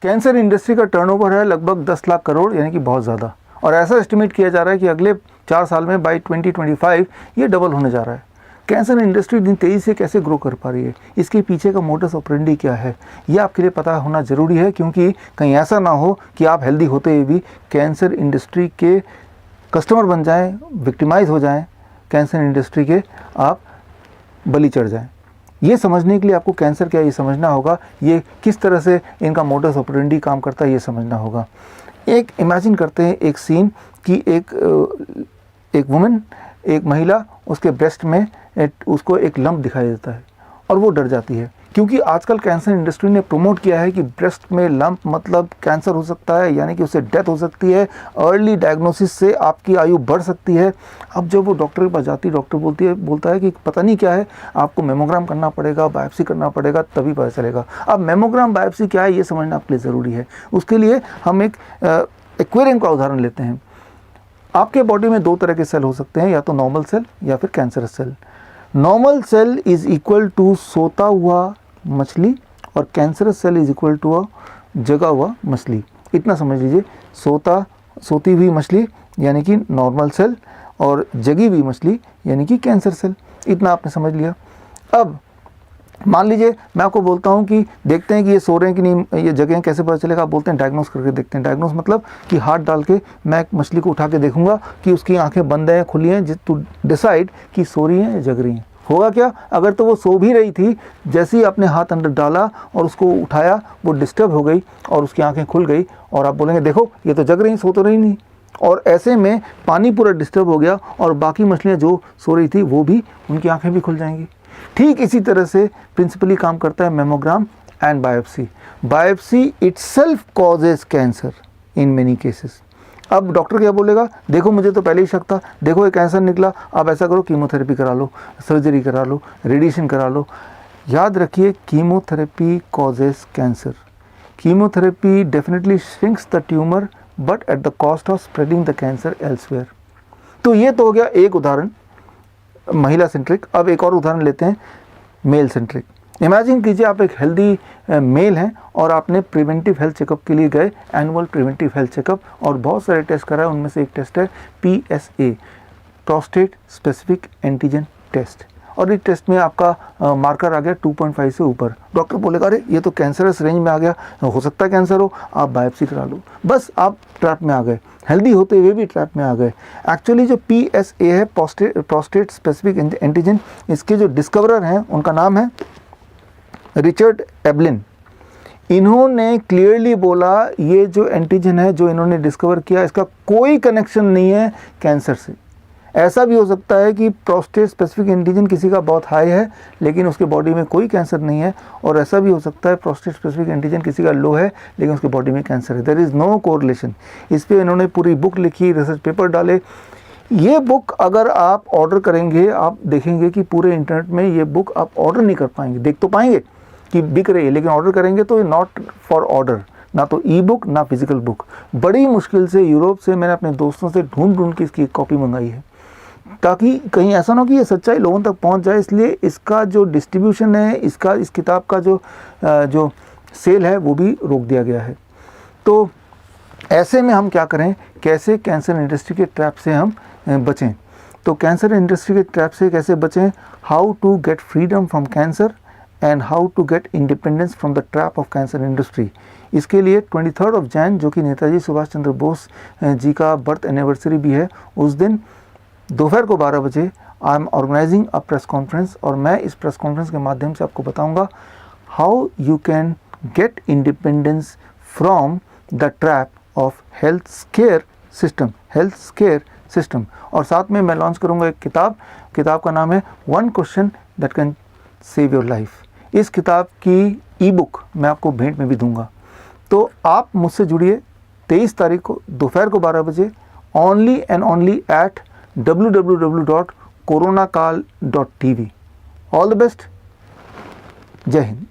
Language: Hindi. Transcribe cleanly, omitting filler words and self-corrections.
कैंसर इंडस्ट्री का टर्नओवर है लगभग 10 लाख करोड़, यानी कि बहुत ज़्यादा। और ऐसा एस्टिमेट किया जा रहा है कि अगले 4 साल में बाई 2025 ये डबल होने जा रहा है। कैंसर इंडस्ट्री इतनी तेज़ी से कैसे ग्रो कर पा रही है, इसके पीछे का मोडस ऑपरेंडी क्या है, ये आपके लिए पता होना ज़रूरी है, क्योंकि कहीं ऐसा ना हो कि आप हेल्दी होते हुए भी कैंसर इंडस्ट्री के कस्टमर बन जाएं, विक्टिमाइज हो जाएं, कैंसर इंडस्ट्री के आप बलि चढ़ जाएं। ये समझने के लिए आपको कैंसर क्या है ये समझना होगा, ये किस तरह से इनका मोडस ऑपरेंडी काम करता है ये समझना होगा। एक इमेजिन करते हैं एक सीन कि एक वुमेन, एक महिला, उसके ब्रेस्ट में उसको एक लंप दिखाई देता है और वो डर जाती है, क्योंकि आजकल कैंसर इंडस्ट्री ने प्रमोट किया है कि ब्रेस्ट में लंप मतलब कैंसर हो सकता है, यानी कि उससे डेथ हो सकती है, अर्ली डायग्नोसिस से आपकी आयु बढ़ सकती है। अब जब वो डॉक्टर के पास जाती है, डॉक्टर बोलता है कि पता नहीं क्या है, आपको मेमोग्राम करना पड़ेगा, बायोप्सी करना पड़ेगा, तभी पता चलेगा। अब मेमोग्राम बायोप्सी क्या है ये समझना आपके लिए ज़रूरी है। उसके लिए हम एक एक्वेरियम का उदाहरण लेते हैं। आपके बॉडी में 2 तरह के सेल हो सकते हैं, या तो नॉर्मल सेल या फिर cancerous cell. Normal cell is equal to सोता हुआ मछली और cancerous cell is equal to a जगा हुआ मछली। इतना समझ लीजिए, सोती हुई मछली यानी कि नॉर्मल सेल और जगी हुई मछली यानी कि कैंसर सेल। इतना आपने समझ लिया। अब मान लीजिए मैं आपको बोलता हूँ कि देखते हैं कि ये सो रहे हैं कि नहीं, ये जगह कैसे पता चलेगा। आप बोलते हैं डायग्नोस करके देखते हैं। डायग्नोस मतलब कि हाथ डाल के मैं एक मछली को उठा के देखूंगा कि उसकी आंखें बंद हैं खुली हैं, टू डिसाइड कि सो रही हैं या जग रही हैं। होगा क्या, अगर तो वो सो भी रही थी, जैसे ही आपने हाथ अंदर डाला और उसको उठाया वो डिस्टर्ब हो गई और उसकी आंखें खुल गई, और आप बोलेंगे देखो ये तो जग रही, सो तो रही नहीं। और ऐसे में पानी पूरा डिस्टर्ब हो गया और बाकी मछलियाँ जो सो रही थी वो भी, उनकी आंखें भी खुल जाएंगी। ठीक इसी तरह से प्रिंसिपली काम करता है mammogram and biopsy. Biopsy itself causes cancer in many cases. अब डॉक्टर क्या बोलेगा, देखो मुझे तो पहले ही शक था, देखो ये कैंसर निकला, अब ऐसा करो कीमोथेरेपी करा लो, सर्जरी करा लो, रेडिएशन करा लो। याद रखिए, chemotherapy causes cancer. Chemotherapy definitely shrinks the tumour but at the cost of spreading the cancer elsewhere. तो ये तो हो गया एक उदाहरण महिला सेंट्रिक। अब एक और उदाहरण लेते हैं मेल सेंट्रिक। इमेजिन कीजिए आप एक हेल्दी मेल हैं और आपने प्रिवेंटिव हेल्थ चेकअप के लिए गए, एनुअल प्रिवेंटिव हेल्थ चेकअप, और बहुत सारे टेस्ट कराए। उनमें से एक टेस्ट है PSA, prostate specific antigen test, और इस टेस्ट में आपका मार्कर आ गया 2.5 से ऊपर। डॉक्टर बोलेगा अरे ये तो कैंसरस रेंज में आ गया, हो सकता है कैंसर हो, आप बायोप्सी करा लो। बस आप ट्रैप में आ गए, हेल्दी होते हुए भी ट्रैप में आ गए। एक्चुअली जो PSA है, प्रोस्टेट स्पेसिफिक एंटीजन, इसके जो डिस्कवरर हैं उनका नाम है रिचर्ड एबलिन। इन्होंने क्लियरली बोला ये जो एंटीजन है जो इन्होंने डिस्कवर किया, इसका कोई कनेक्शन नहीं है कैंसर से। ऐसा भी हो सकता है कि प्रोस्टेट स्पेसिफिक एंटीजन किसी का बहुत हाई है लेकिन उसके बॉडी में कोई कैंसर नहीं है, और ऐसा भी हो सकता है प्रोस्टेट स्पेसिफिक एंटीजन किसी का लो है लेकिन उसके बॉडी में कैंसर है। There is no correlation. इस पर इन्होंने पूरी बुक लिखी, रिसर्च पेपर डाले। ये बुक अगर आप ऑर्डर करेंगे, आप देखेंगे कि पूरे इंटरनेट में ये बुक आप ऑर्डर नहीं कर पाएंगे। देख तो पाएंगे कि बिक रही है, लेकिन ऑर्डर करेंगे तो नॉट फॉर ऑर्डर, ना तो ई बुक ना फिजिकल बुक। बड़ी मुश्किल से यूरोप से मैंने अपने दोस्तों से ढूंढ के इसकी कॉपी मंगाई है, ताकि कहीं ऐसा ना हो कि ये सच्चाई लोगों तक पहुंच जाए। इसलिए इसका जो डिस्ट्रीब्यूशन है, इस किताब का जो सेल है वो भी रोक दिया गया है। तो ऐसे में हम क्या करें, कैसे कैंसर इंडस्ट्री के ट्रैप से हम बचें। तो कैंसर इंडस्ट्री के ट्रैप से कैसे बचें, how to get freedom from cancer and how to get independence from the trap of cancer industry. इसके लिए 23 जनवरी जो कि नेताजी सुभाष चंद्र बोस जी का बर्थ एनिवर्सरी भी है, उस दिन दोपहर को 12 बजे I am organising a press conference, और मैं इस प्रेस कॉन्फ्रेंस के माध्यम से आपको बताऊंगा how you can get independence from the trap of health square system. और साथ में मैं लॉन्च करूंगा एक किताब का नाम है 1 question that can save your life. इस किताब की ई बुक मैं आपको भेंट में भी दूंगा। तो आप मुझसे जुड़िए 23 तारीख को दोपहर को 12 बजे, only and only at www.coronakal.tv। All the best, जय हिंद।